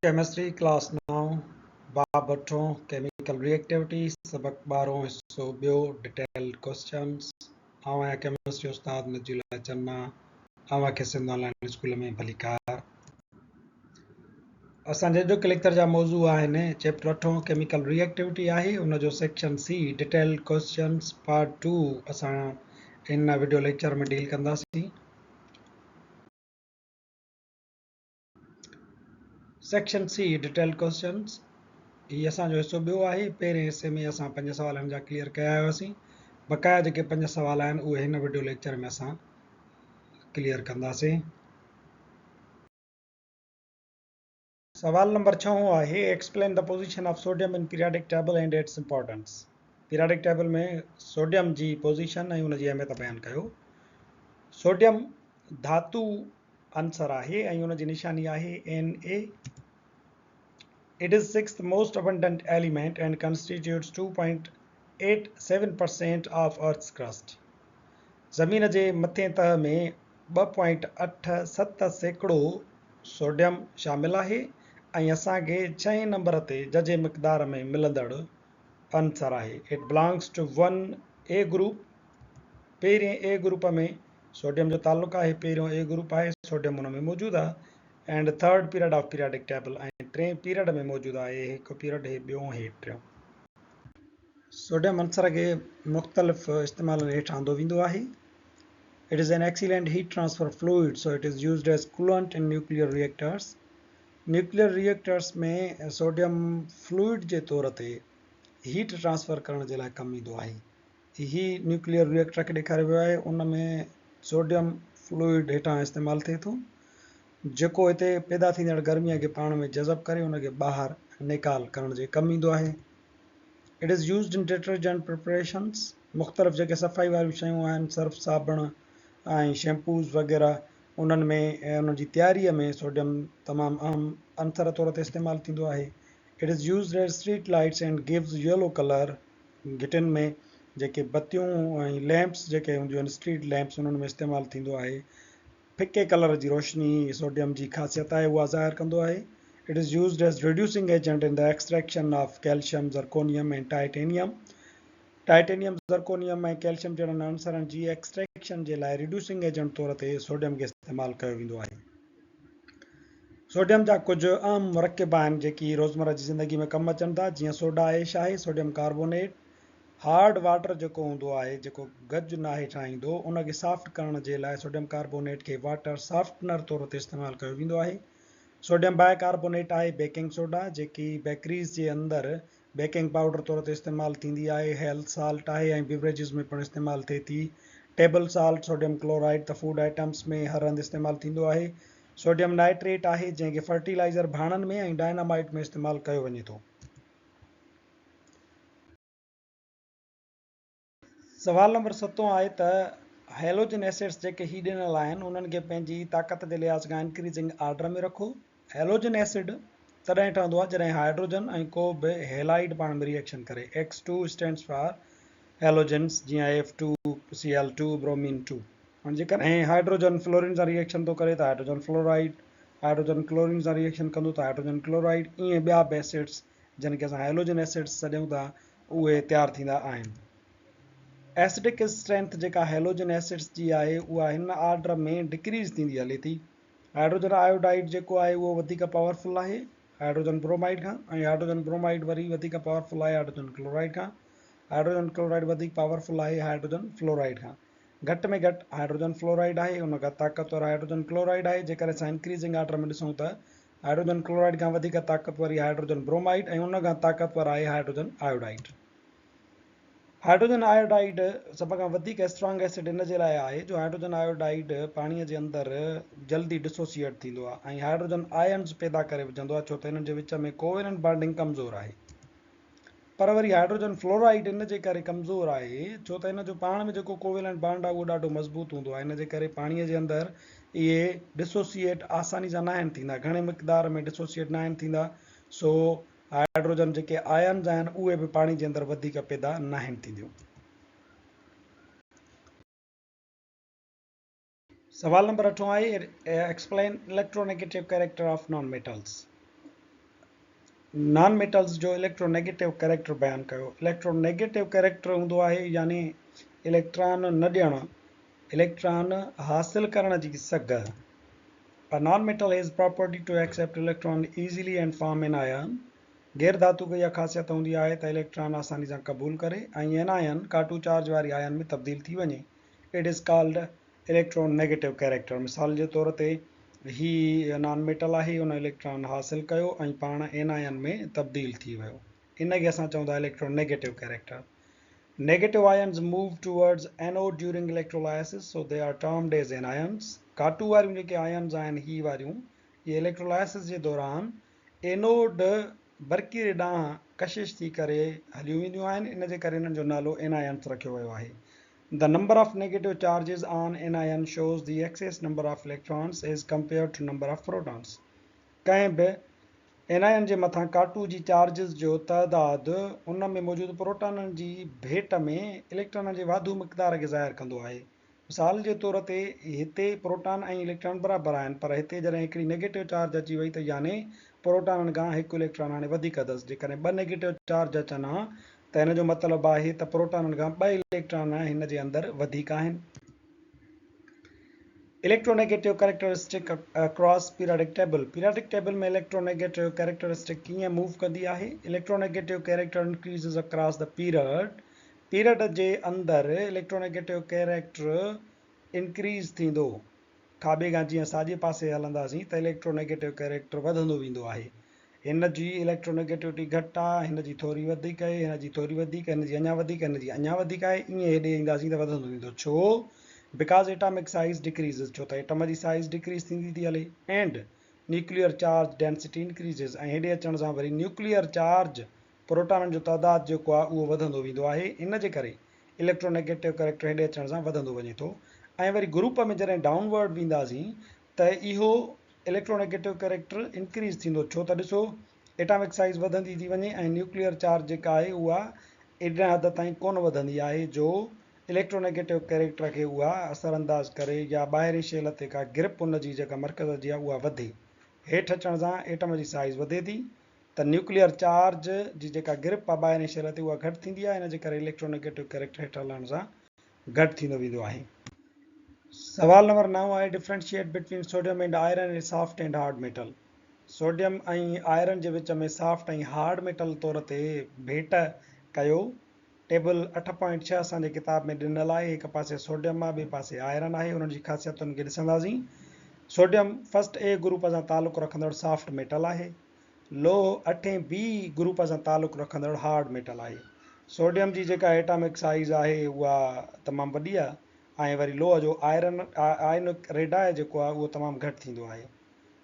Chemistry class now. Bab वठो chemical reactivity सबक 12 हिस्सो ॿियो detailed questions आऊं आहियां chemistry उस्ताद नजीला चन्ना आवांखे सिंध ऑनलाइन स्कूल में भली कार असांजे अॼोके लेक्चर जा मौज़ू आहिनि चैप्टर 8 chemical reactivity आहे उन जो section C detailed questions part 2 असां इन वीडियो लेक्चर में डील कंदासीं सेक्शन सी detailed questions ही असांजो हिस्सो ॿियो आहे पहिरें हिसे में असां 5 सवालनि जा क्लियर कया हुआसीं बक़ाया जेके 5 सवाल आहिनि उहे हिन वीडियो लेक्चर में असां क्लियर कंदासीं सवाल नंबर 6 आहे explain the position of sodium in periodic table and its importance periodic table में सोडियम जी पोजीशन ऐं उन जी अहमियत बयान कयो सोडियम धातु अंसर आहे ऐं उन जी निशानी आहे Na It is sixth most abundant element and constitutes 2.87% of Earth's crust. ज़मीन जे मथे तह में 2.87% सोडियम शामिल आहे ऐं असांखे 6 नंबर ते जजे मिक़दार में मिलंदड़ अंसर आहे it belongs to 1A group पहिरें A ग्रुप में सोडियम जो ताल्लुक़ आहे पहिरियों A ग्रुप आहे सोडियम उन में मौजूदु आहे and third period of periodic table ऐं 3 पीरियड में मौजूदु आहे हिकु पीरियड हे ॿियों हे टियों सोडियम अंसर खे मुख़्तलिफ़ इस्तेमालनि हेठि आंदो वेंदो आहे it is an excellent heat transfer fluid so it is used as coolant in nuclear reactors में सोडियम फ्लूइड जे तौर ते हीट ट्रांसफर करण जे लाइ कमु ईंदो आहे ही न्यूक्लियर रिएक्टर खे ॾेखारियो वियो आहे उन में सोडियम फ्लूइड हेठां इस्तेमालु थिए थो जेको हिते पैदा थींदड़ गर्मीअ खे पाण में जज़ब करे उनखे ॿाहिरि निकाल करण जे कमु ईंदो आहे इट इज़ यूज़्ड इन डिटर्जेंट प्रिपरेशन्स मुख़्तलिफ़ जेके सफ़ाई वारियूं शयूं आहिनि सर्फ साबुण ऐं शैम्पूज़ वग़ैरह उन्हनि में उन जी तयारीअ में सोडियम तमामु अहम अंसर तौर ते इस्तेमालु थींदो आहे it is used as street lights and gives yellow colour गिटिन में जेके बतियूं ऐं लैम्प्स जेके हूंदियूं आहिनि स्ट्रीट लैम्प्स उन्हनि में इस्तेमालु थींदो आहे फिके कलर जी रोशनी सोडियम जी ख़ासियत आहे उहा ज़ाहिर कंदो आहे it is used as reducing agent in the extraction of calcium zirconium ऐं टाइटेनियम ज़रकोनियम ऐं कैल्शियम जहिड़नि अंसरनि जी एक्सट्रैक्शन जे लाइ रिड्यूसिंग एजेंट तौर ते सोडियम खे इस्तेमालु कयो वेंदो आहे सोडियम जा कुझु अहम मुरकिब आहिनि जेकी रोज़मर्रा जी ज़िंदगी में कमु अचनि था जीअं सोडा ऐश आहे सोडियम कार्बोनेट हार्ड वाटर जेको हूंदो आहे जेको गज नाहे ठाहींदो उनखे सॉफ्ट करण जे लाइ सोडियम कार्बोनेट खे वाटर सॉफ्टनर तौर ते इस्तेमालु कयो वेंदो आहे सोडियम बाइकार्बोनेट आहे बेकिंग सोडा जेकी बेकरीज़ जे अंदरि बेकिंग पाउडर तौर ते इस्तेमालु थींदी आहे हेल्थ साल्ट आहे ऐं बिवरेजिस में पिणु इस्तेमालु थिए थी टेबल साल्ट सोडियम क्लोराइड त फूड आइटम्स में हर हंधि इस्तेमालु थींदो आहे सोडियम नाइट्रेट आहे जंहिंखे फर्टिलाइज़र भाणनि में ऐं डायनामाइट में इस्तेमालु कयो वञे थो सवाल नंबर 7 आहे त हैलोजन एसिड्स जेके ही ॾिनल आहिनि उन्हनि खे पंहिंजी ताक़त जे लिहाज़ खां इंक्रीजिंग आर्डर में रखो हैलोजन एसिड तॾहिं ठहंदो आहे जॾहिं हाइड्रोजन ऐं को बि हेलाइड पाण में रिएक्शन करे X2 स्टैंड्स फॉर हैलोजन्स जीअं F2Cl2 ब्रोमीन 2 हाणे जेकॾहिं हाइड्रोजन फ्लोरिन सां रिएक्शन थो करे त हाइड्रोजन फ्लोराइड हाइड्रोजन क्लोरिन सां रिएक्शन कंदो त हाइड्रोजन क्लोराइड ईअं ॿिया बि एसिड्स जिन खे असां हैलोजन एसिड्स सॾियूं था उहे तयारु थींदा आहिनि एसिडिक स्ट्रेंथ जेका हैलोजन एसिड्स जी आहे उहा हिन आर्डर में डिक्रीज़ थींदी हले थी हाइड्रोजन आयोडाइड जेको आहे उहो वधीक पावरफुल आहे हाइड्रोजन ब्रोमाइड खां ऐं हाइड्रोजन ब्रोमाइड वरी वधीक पावरफुल आहे हाइड्रोजन क्लोराइड खां हाइड्रोजन क्लोराइड वधीक पावरफुल आहे हाइड्रोजन फ्लोराइड खां घटि में घटि हाइड्रोजन फ्लोराइड आहे उन खां ताक़तवर हाइड्रोजन क्लोराइड आहे जेकर असां इंक्रीजिंग आर्डर में ॾिसूं त हाइड्रोजन क्लोराइड खां वधीक ताक़तवर हाइड्रोजन ब्रोमाइड ऐं उन खां ताक़तवर आहे हाइड्रोजन आयोडाइड हाइड्रोजन आयोडाइड सभ खां वधीक स्ट्रॉन्ग एसिड इन जे लाइ आहे जो हाइड्रोजन आयोडाइड पाणीअ जे अंदरि जल्दी डिसोसिएट थींदो आहे ऐं हाइड्रोजन आयन्स पैदा करे विझंदो आहे छो त हिननि जे विच में कोवेलेंट बॉन्डिंग कमज़ोर आहे पर वरी हाइड्रोजन फ्लोराइड इन जे करे कमज़ोर आहे छो त हिन जो पाण में जेको कोवेलेंट बॉन्ड आहे उहो ॾाढो मज़बूत हूंदो आहे इन जे करे पाणीअ जे अंदरि इहे डिसोसिएट आसानी सां न आहिनि थींदा घणे मिक़दार में डिसोसिएट न आहिनि थींदा सो हाइड्रोजन जेके आयन्स आहिनि उहे बि पाणी जे अंदरि वधीक पैदा न आहिनि थींदियूं सवाल नंबर 8 आहे explain electronegative character of non metals non metals जो इलेक्ट्रोनेगेटिव कैरेक्टर बयान कयो। इलेक्ट्रोनेगेटिव कैरेक्टर हूंदो आहे यानी इलेक्ट्रॉन न ॾियणु, इलेक्ट्रॉन हासिल करण जी सघ। A non-metal has property to accept electron easily and form an ion. गैर धातु की इहा ख़ासियत हूंदी आहे त इलेक्ट्रॉन आसानी सां क़बूल करे ऐं एनायन काटू चार्ज वारी आयन में तब्दील थी वञे। It is called electronegative character. मिसाल जे तौर ते ही नॉन मेटल आहे, हुन इलेक्ट्रॉन हासिल कयो ऐं पाण एनायन में तब्दील थी वियो, इनखे असां चवंदा electronegative character. Negative ions move towards anode during electrolysis, so they are termed as anions. काटू वारियूं जेके आयन्स आहिनि ही वारियूं, ये इलेक्ट्रोलाइसिस जे दौरान एनोड बरक़ी ॾांहुं कशिश थी करे हलियूं वेंदियूं आहिनि, इन जे करे इन्हनि जो नालो एनायन्स रखियो वियो आहे। The number of negative charges on anion shows the excess number of electrons as compared to number of protons. कंहिं बि एनायन जे मथां काटू जी चार्जिस जो तइदाद उन में मौजूदु प्रोटॉननि जी भेट में इलेक्ट्रॉननि जे वाधू मिक़दार खे ज़ाहिर कंदो आहे। मिसाल जे तौर ते हिते प्रोटॉन ऐं इलेक्ट्रॉन बराबरि आहिनि, पर हिते जॾहिं हिकिड़ी नेगेटिव चार्ज अची वई त याने प्रोटॉननि खां हिकु इलेक्ट्रॉन हाणे वधीक अथसि। जेकॾहिं ॿ नेगेटिव चार्ज अचनि हा त हिन जो मतिलबु आहे त प्रोटॉननि खां ॿ इलेक्ट्रॉन हिन जे अंदरि वधीक आहिनि। Electronegative characteristic across periodic table. Periodic table में इलेक्ट्रोनेगेटिव कैरेक्टरिस्टिक कीअं मूव कंदी आहे। Electronegative character increases across the period. Period जे अंदरि इलेक्ट्रोनेगेटिव कैरेक्टर इंक्रीज़ थींदो। खाॿे खां जीअं साॼे पासे हलंदासीं त इलेक्ट्रोनेगेटिव कैरेक्टर वधंदो वेंदो आहे। हिन जी इलेक्ट्रोनेगेटिविटी घटि आहे, हिन जी थोरी वधीक आहे, हिन जी थोरी वधीक, हिन जी अञा वधीक, हिन जी अञा वधीक आहे, ईअं हेॾे ईंदासीं त वधंदो वेंदो। छो? बिकॉज़ एटॉमिक साइज़ डिक्रीज़िस, छो त एटम जी साइज़ डिक्रीज़ थींदी थी हले, एंड न्यूक्लियर चार्ज डेंसिटी इंक्रीज़िस, ऐं हेॾे अचण सां वरी न्यूक्लियर चार्ज प्रोटॉननि जो तइदाद जेको आहे उहो वधंदो वेंदो आहे। इन जे करे इलेक्ट्रोनेगेटिव कैरेक्टर हेॾे अचण सां वधंदो वञे थो। ऐं वरी ग्रुप में जॾहिं डाउनवर्ड वेंदासीं त इहो इलेक्ट्रोनेगेटिव कैरेक्टर इंक्रीज़ थींदो। छो त ॾिसो एटॉमिक साइज़ वधंदी थी वञे ऐं न्यूक्लियर चार्ज जेका आहे उहा एॾा हद ताईं कोन वधंदी आहे जो इलेक्ट्रोनेगेटिव कैरेक्टर खे उहा असरअंदाज़ करे या ॿाहिरीं शेल ते का ग्रिप उन जी जेका मर्कज़ जी आहे उहा वधे। हेठि अचण सां एटम जी साइज़ वधे थी त न्यूक्लियर चार्ज जी जेका ग्रिप आहे ॿाहिरीं शेल ते उहा घटि थींदी आहे, इन जे करे इलेक्ट्रोनेगेटिव कैरेक्टर हेठि हलण सां घटि थींदो वेंदो आहे। सवाल नंबर 9 आहे differentiate between sodium and iron A soft and hard metal. Sodium ऐं आयरन जे विच में सॉफ्ट ऐं हार्ड मेटल तौर ते भेट कयो। टेबल 8.6 असांजे किताब में ॾिनल आहे। हिकु पासे सोडियम आहे, ॿिए पासे आयरन आहे। उन्हनि जी ख़ासियतुनि खे ॾिसंदासीं। सोडियम फर्स्ट ए ग्रुप सां तालुक़ु रखंदड़ सॉफ्ट मेटल आहे। लोह 8 बी ग्रुप सां तालुक़ु रखंदड़ हार्ड मेटल आहे। सोडियम जी जेका एटॉमिक साइज़ आहे उहा तमामु वॾी आहे ऐं वरी लोह जो आयनिक रेडाए जेको आहे उहो तमामु घटि थींदो आहे।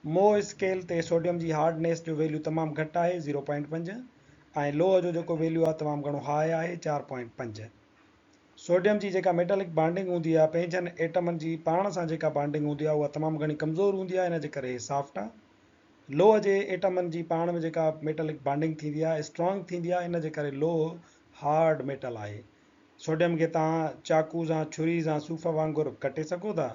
मो स्केल ते सोडियम जी हार्डनेस जो वैल्यू तमामु घटि आहे 0.5 ऐं लोह जो जेको वैल्यू आहे तमामु घणो हाई आहे 4.5। सोडियम जी जेका मेटलिक बॉन्डिंग हूंदी आहे पंहिंजनि एटमनि जी पाण सां जेका बॉन्डिंग हूंदी आहे उहा तमामु घणी कमज़ोर हूंदी आहे, इन जे करे सॉफ्ट आहे। लोह जे एटमनि जी पाण में जेका मेटलिक बॉन्डिंग थींदी आहे स्ट्रॉन्ग थींदी आहे, इन जे करे लोह हार्ड मेटल आहे। सोडियम खे तव्हां चाकू सां छुरी सां सूफ़ वांगुरु कटे सघो था,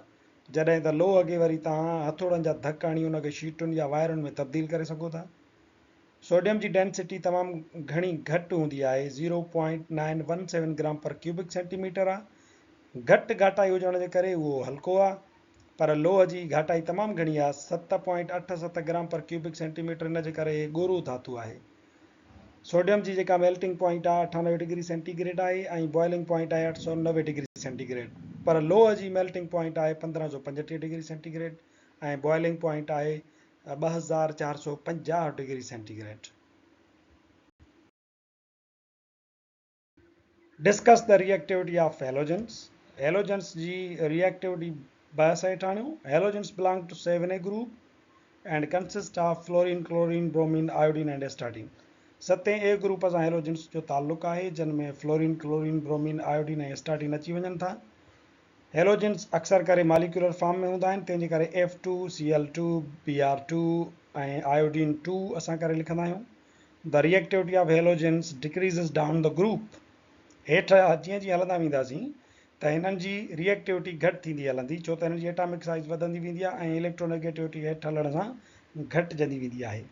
जॾहिं त लोह खे वरी तव्हां हथोड़नि जा धक हणी उनखे शीटुनि या वायरुनि में तब्दील करे सघो था। सोडियम जी डेंसिटी तमामु घणी घटि हूंदी आहे 0.917 ग्राम पर क्यूबिक सेंटीमीटर आहे। घटि घाटाई हुजण जे करे उहो हल्को आहे, पर लोह जी घाटाई तमामु घणी आहे 7.87 ग्राम पर क्यूबिक सेंटीमीटर, इन जे करे ॻोरो धातु आहे। सोडियम जी जेका मेल्टिंग पॉइंट आहे 98 डिग्री सेंटीग्रेड आहे ऐं बॉइलिंग पॉइंट आहे 890 डिग्री सेंटीग्रेड, पर लोह जी मेल्टिंग पॉइंट आहे 1535 डिग्री सेंटीग्रेड ऐं बॉइलिंग पॉइंट आहे 2450 degree centigrade. Discuss the reactivity of halogens. Halogens जी रिएक्टिविटी बहस हेठि आणियो। Halogens belong to 7A group and consist of fluorine, chlorine, bromine, iodine and astatine. 7A group सां halogens जो ताल्लुक़ आहे, जिन में फ्लोरीन, क्लोरीन, ब्रोमीन, आयोडीन ऐं एस्टाडीन अची वञनि था। हेलोजेंस अक्सर करे मॉलिक्यूलर फॉर्म में हूंदा आहिनि, तंहिंजे करे F2, Cl2, Br2 ऐं आयोडीन 2 असां करे लिखंदा आहियूं। The reactivity of halogens decreases down the group. हेठि जीअं जीअं हलंदा वेंदासीं त हिननि जी रिएक्टिविटी घटि थींदी हलंदी, छो त हिननि जी एटॉमिक साइज़ वधंदी वेंदी आहे ऐं इलेक्ट्रोनेगेटिविटी हेठि हलण सां घटिजंदी वेंदी आहे।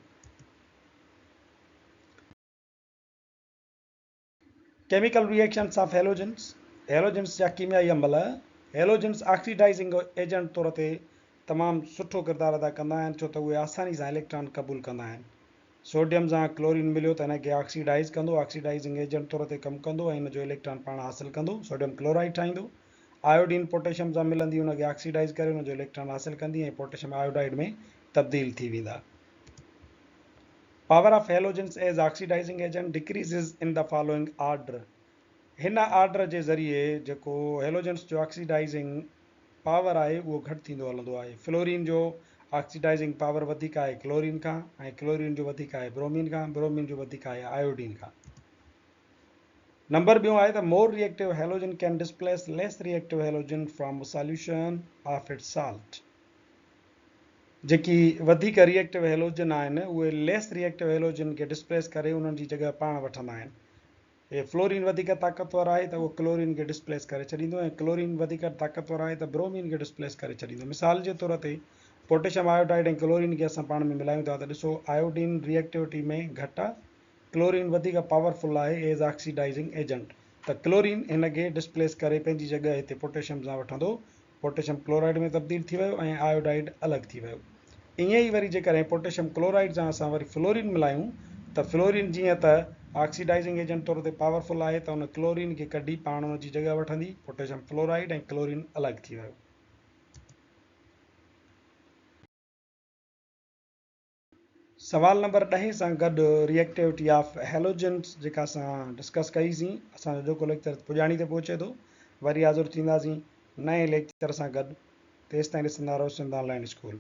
Chemical reactions of halogens, halogens जा कीमियाई अमल। हेलोजेंस ऑक्सीडाइजिंग एजेंट तौर ते तमामु सुठो किरदारु अदा कंदा आहिनि, छो त उहे आसानी सां इलेक्ट्रॉन क़बूल कंदा आहिनि। सोडियम सां क्लोरीन मिलियो त हिनखे ऑक्सीडाइज़ कंदो, ऑक्सीडाइजिंग एजेंट तौर ते कमु कंदो ऐं हिनजो इलेक्ट्रॉन पाण हासिलु कंदो, सोडियम क्लोराइड ठाहींदो। आयोडीन पोटेशियम सां मिलंदी, हुनखे ऑक्सीडाइज़ करे हुनजो इलेक्ट्रॉन हासिलु कंदी ऐं पोटेशियम आयोडाइड में तब्दील थी वेंदा। Power of halogens as oxidizing agent decreases in the following order. हिन ऑर्डर जे ज़रिए जेको हेलोजेंस जो ऑक्सीडाइजिंग पावर आहे उहो घटि थींदो हलंदो आहे। फ्लोरीन जो ऑक्सीडाइजिंग पावर वधीक आहे क्लोरीन खां, ऐं क्लोरीन जो वधीक आहे ब्रोमीन खां, ब्रोमीन जो वधीक आहे आयोडीन खां। नंबर ॿियों आहे त more reactive halogen can displace lace reactive halogen from solution of its salt. जेकी वधीक रिएक्टिव हेलोजन आहिनि उहे लेस रिएक्टिव हेलोजन खे डिस्प्लेस करे उन्हनि जी जॻह पाण वठंदा आहिनि। हे फ्लोरीन वधीक ताक़तवर आहे त उहो क्लोरीन खे डिस्प्लेस करे छॾींदो, ऐं क्लोरीन वधीक ताक़तवर आहे त ब्रोमीन खे डिस्प्लेस करे छॾींदो। मिसाल जे तौर ते पोटेशियम आयोडाइड ऐं क्लोरीन खे असां पाण में मिलायूं था त ॾिसो आयोडीन रिएक्टिविटी में घटि आहे, क्लोरीन वधीक पावरफुल आहे एज ऑक्सीडाइजिंग एजेंट, त क्लोरीन हिन खे डिस्प्लेस करे पंहिंजी जॻह हिते पोटेशियम सां वठंदो, पोटेशियम क्लोराइड में तब्दील थी वियो ऐं आयोडाइड अलॻि थी वियो। ईअं ई वरी जेकॾहिं पोटेशियम क्लोराइड सां असां वरी फ्लोरीन मिलायूं त फ्लोरीन जीअं त ऑक्सीडाइजिंग एजेंट तौर ते पावरफुल आहे त हुन क्लोरीन खे कढी पाण हुन जी जॻह वठंदी, पोटेशियम फ्लोराइड ऐं क्लोरीन अलॻि थी वियो। सवाल नंबर 10 सां गॾु रिएक्टिविटी ऑफ हेलोजेंस जेका असां डिस्कस कईसीं, असांजो जेको लेक्चर पुॼाणी ते पहुचे थो। वरी हाज़ुर थींदासीं नए लेक्चर सां गॾु। तेसिताईं ॾिसंदा रहो सिंध ऑनलाइन स्कूल।